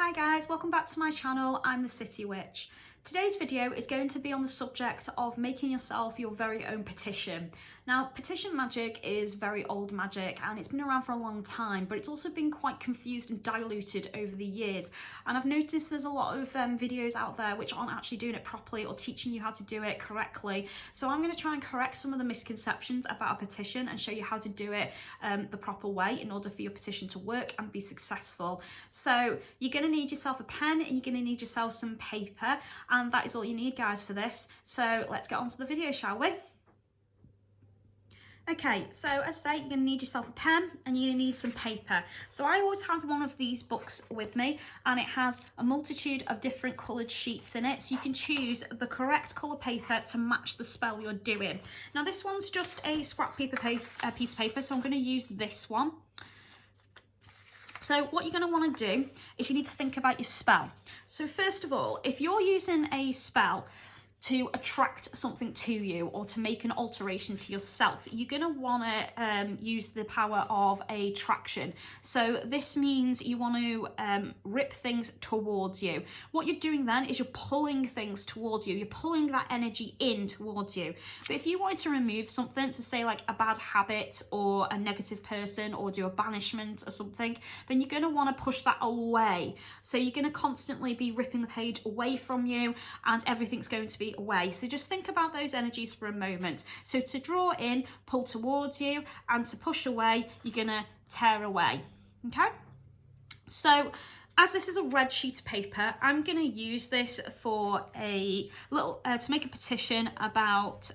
Hi guys, welcome back to my channel. I'm the City Witch. Today's video is going to be on the subject of making yourself your very own petition. Now, petition magic is very old magic and it's been around for a long time, but it's also been quite confused and diluted over the years. And I've noticed there's a lot of videos out there which aren't actually doing it properly or teaching you how to do it correctly. So I'm going to try and correct some of the misconceptions about a petition and show you how to do it the proper way in order for your petition to work and be successful. So you're going to need yourself a pen and you're going to need yourself some paper, and that is all you need, guys, for this. So let's get on to the video, shall we? Okay, so as I say, you're going to need yourself a pen and you're going to need some paper. So I always have one of these books with me, and it has a multitude of different coloured sheets in it, so you can choose the correct colour paper to match the spell you're doing. Now this one's just a scrap piece of paper, so I'm going to use this one. So what you're going to want to do is you need to think about your spell. So first of all, if you're using a spell to attract something to you or to make an alteration to yourself, you're going to want to use the power of attraction. So this means you want to rip things towards you. What you're doing then is you're pulling things towards you. You're pulling that energy in towards you. But if you wanted to remove something, so say like a bad habit or a negative person or do a banishment or something, then you're going to want to push that away. So you're going to constantly be ripping the page away from you and everything's going to be away. So just think about those energies for a moment. So to draw in, pull towards you, and to push away, you're gonna tear away. Okay, so as this is a red sheet of paper, I'm gonna use this for a little to make a petition about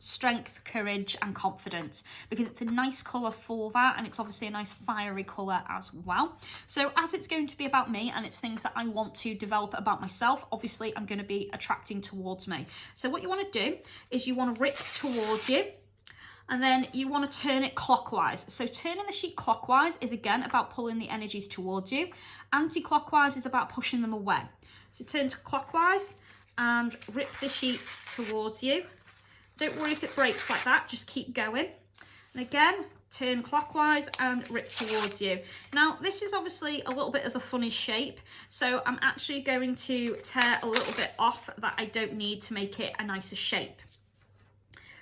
strength, courage and confidence, because it's a nice colour for that, and it's obviously a nice fiery colour as well. So as it's going to be about me and it's things that I want to develop about myself, obviously I'm going to be attracting towards me. So what you want to do is you want to rip towards you, and then you want to turn it clockwise. So turning the sheet clockwise is again about pulling the energies towards you. Anti-clockwise is about pushing them away. So turn to clockwise and rip the sheet towards you. Don't worry if it breaks like that, just keep going. And again, turn clockwise and rip towards you. Now, this is obviously a little bit of a funny shape, so I'm actually going to tear a little bit off that I don't need to make it a nicer shape.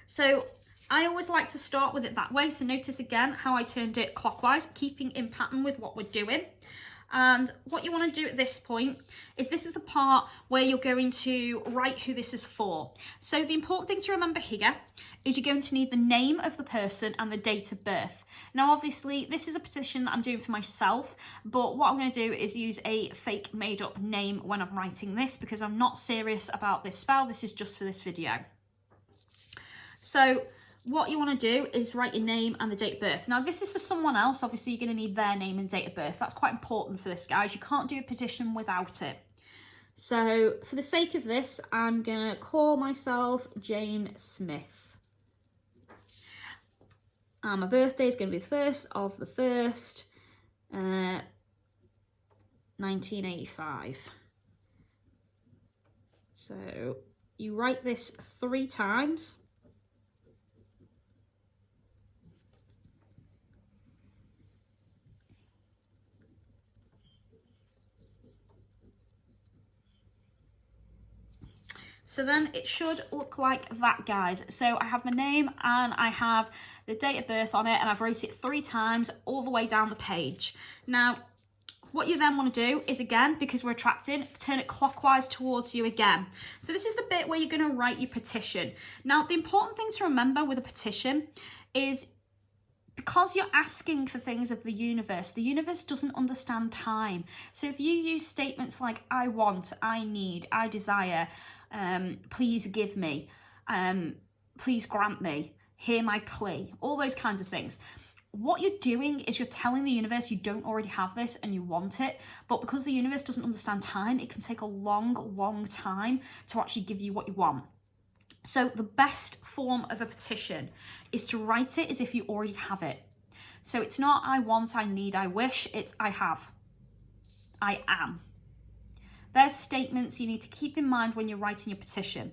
So I always like to start with it that way, so notice again how I turned it clockwise, keeping in pattern with what we're doing. And what you want to do at this point is this is the part where you're going to write who this is for. So the important thing to remember here is you're going to need the name of the person and the date of birth. Now, obviously, this is a petition that I'm doing for myself, but what I'm going to do is use a fake made up name when I'm writing this, because I'm not serious about this spell. This is just for this video. So what you want to do is write your name and the date of birth. Now, this is for someone else. Obviously, you're going to need their name and date of birth. That's quite important for this, guys. You can't do a petition without it. So for the sake of this, I'm going to call myself Jane Smith. And my birthday is going to be the 1st of the 1st, 1985. So you write this 3 times. So then it should look like that, guys. So I have my name and I have the date of birth on it, and I've wrote it 3 times all the way down the page. Now, what you then want to do is, again, because we're attracting, turn it clockwise towards you again. So this is the bit where you're going to write your petition. Now, the important thing to remember with a petition is, because you're asking for things of the universe doesn't understand time. So if you use statements like I want, I need, I desire, please give me, please grant me, hear my plea, all those kinds of things, what you're doing is you're telling the universe you don't already have this and you want it, but because the universe doesn't understand time, it can take a long time to actually give you what you want. So the best form of a petition is to write it as if you already have it. So it's not I want, I need, I wish, it's I have, I am. There's statements you need to keep in mind when you're writing your petition.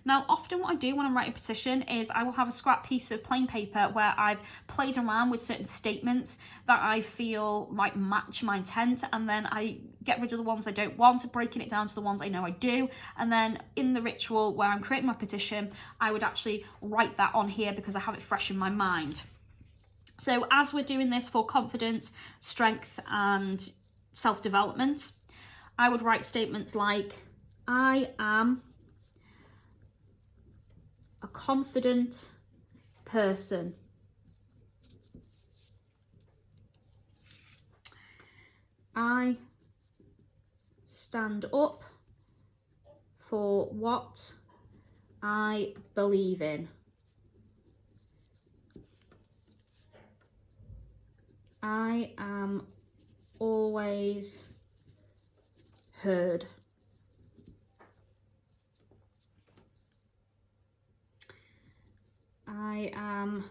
Now, often what I do when I'm writing a petition is I will have a scrap piece of plain paper where I've played around with certain statements that I feel might match my intent, and then I get rid of the ones I don't want, breaking it down to the ones I know I do. And then in the ritual where I'm creating my petition, I would actually write that on here because I have it fresh in my mind. So as we're doing this for confidence, strength, and self-development, I would write statements like, I am a confident person. I stand up for what I believe in. I am always heard. I am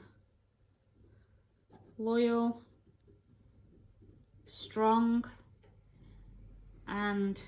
loyal, strong, and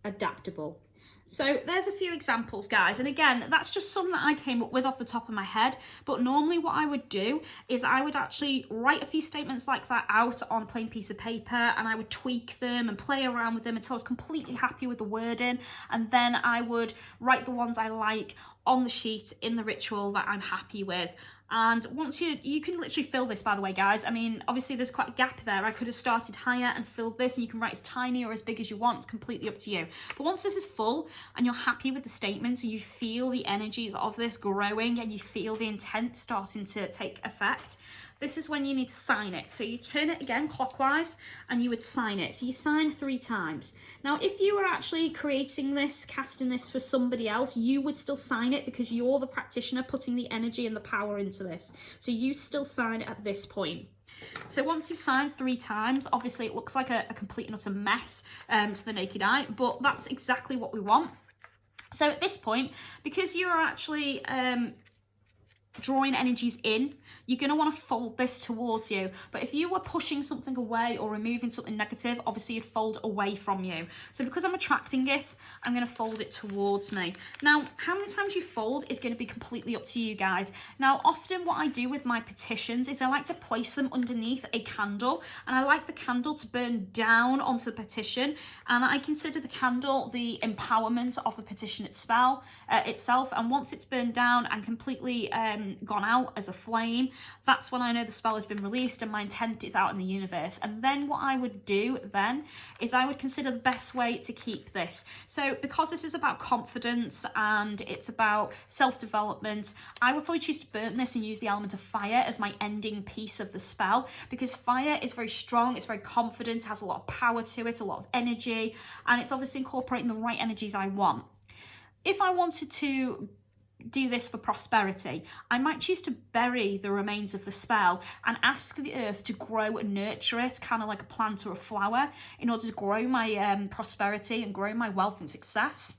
adaptable. So there's a few examples, guys, and again, that's just some that I came up with off the top of my head. But normally what I would do is I would actually write a few statements like that out on a plain piece of paper, and I would tweak them and play around with them until I was completely happy with the wording, and then I would write the ones I like on the sheet in the ritual that I'm happy with. And once you can literally fill this, by the way, guys. I mean, obviously there's quite a gap there. I could have started higher and filled this, and you can write as tiny or as big as you want. It's completely up to you. But once this is full and you're happy with the statements and you feel the energies of this growing and you feel the intent starting to take effect, this is when you need to sign it. So you turn it again clockwise and you would sign it. So you sign 3 times. Now, if you were actually creating this, casting this for somebody else, you would still sign it because you're the practitioner putting the energy and the power into this. So you still sign it at this point. So once you've signed 3 times, obviously it looks like a complete and utter mess to the naked eye, but that's exactly what we want. So at this point, because you're actually drawing energies in, you're going to want to fold this towards you. But if you were pushing something away or removing something negative, obviously you'd fold away from you. So because I'm attracting it, I'm going to fold it towards me. Now, how many times you fold is going to be completely up to you guys. Now, often what I do with my petitions is I like to place them underneath a candle, and I like the candle to burn down onto the petition, and I consider the candle the empowerment of the petition itself. And once it's burned down and completely gone out as a flame, that's when I know the spell has been released and my intent is out in the universe. And then what I would do then is I would consider the best way to keep this. So because this is about confidence and it's about self-development, I would probably choose to burn this and use the element of fire as my ending piece of the spell, because fire is very strong, it's very confident, has a lot of power to it, a lot of energy, and it's obviously incorporating the right energies I want. If I wanted to do this for prosperity, I might choose to bury the remains of the spell and ask the earth to grow and nurture it, kind of like a plant or a flower, in order to grow my prosperity and grow my wealth and success.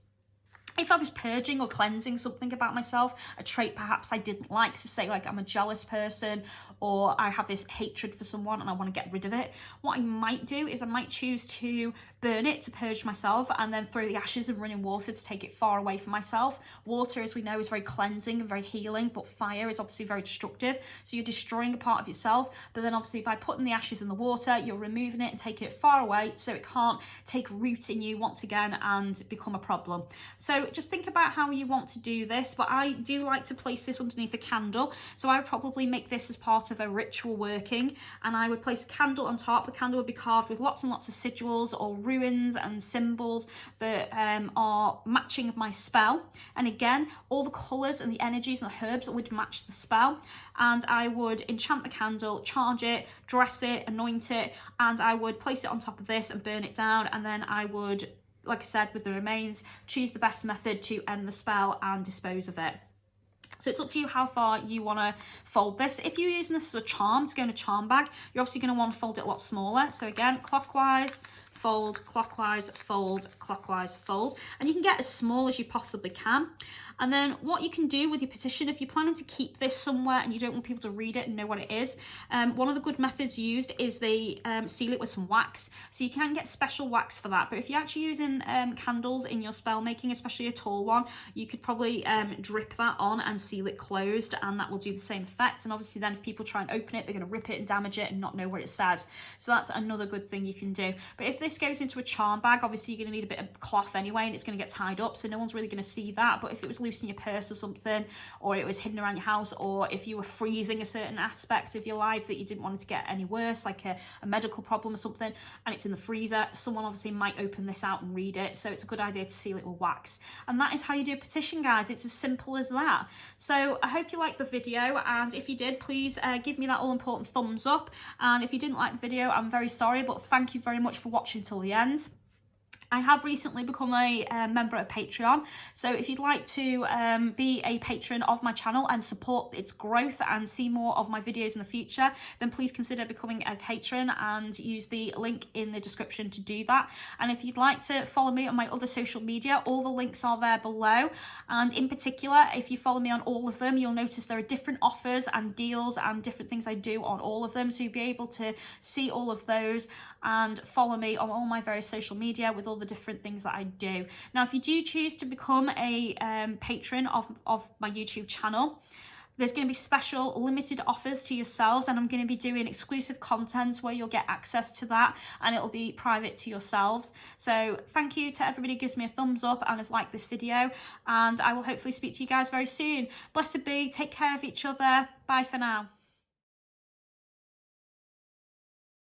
If I was purging or cleansing something about myself, a trait perhaps I didn't like, to say like I'm a jealous person or I have this hatred for someone and I want to get rid of it, what I might do is I might choose to burn it to purge myself and then throw the ashes in running water to take it far away from myself. Water, as we know, is very cleansing and very healing, but fire is obviously very destructive. So you're destroying a part of yourself, but then obviously by putting the ashes in the water, you're removing it and taking it far away so it can't take root in you once again and become a problem. So just think about how you want to do this, but I do like to place this underneath a candle. So I would probably make this as part of a ritual working, and I would place a candle on top. The candle would be carved with lots and lots of sigils or runes and symbols that are matching my spell. And again, all the colours and the energies and the herbs would match the spell. And I would enchant the candle, charge it, dress it, anoint it, and I would place it on top of this and burn it down. And then I would, like I said, with the remains, choose the best method to end the spell and dispose of it. So it's up to you how far you want to fold this. If you're using this as a charm to go in a charm bag, you're obviously going to want to fold it a lot smaller. So again, clockwise, fold, clockwise, fold, clockwise, fold. And you can get as small as you possibly can. And then what you can do with your petition, if you're planning to keep this somewhere and you don't want people to read it and know what it is, one of the good methods used is they seal it with some wax. So you can get special wax for that. But if you're actually using candles in your spell making, especially a tall one, you could probably drip that on and seal it closed, and that will do the same effect. And obviously then if people try and open it, they're going to rip it and damage it and not know what it says. So that's another good thing you can do. But if this goes into a charm bag, obviously you're going to need a bit of cloth anyway, and it's going to get tied up, so no one's really going to see that. But if it was loose in your purse or something, or it was hidden around your house, or if you were freezing a certain aspect of your life that you didn't want it to get any worse, like a medical problem or something, and it's in the freezer, someone obviously might open this out and read it. So it's a good idea to seal it with wax. And that is how you do a petition, guys. It's as simple as that. So I hope you liked the video, and if you did, please give me that all important thumbs up. And if you didn't like the video, I'm very sorry, but thank you very much for watching till the end. I have recently become a member of Patreon, so if you'd like to be a patron of my channel and support its growth and see more of my videos in the future, then please consider becoming a patron and use the link in the description to do that. And if you'd like to follow me on my other social media, all the links are there below. And in particular, if you follow me on all of them, you'll notice there are different offers and deals and different things I do on all of them, so you'll be able to see all of those and follow me on all my various social media with all the different things that I do. Now, if you do choose to become a patron of my YouTube channel, there's going to be special limited offers to yourselves, and I'm going to be doing exclusive content where you'll get access to that, and it'll be private to yourselves. So thank you to everybody who gives me a thumbs up and has liked this video, and I will hopefully speak to you guys very soon. Blessed be, take care of each other. Bye for now.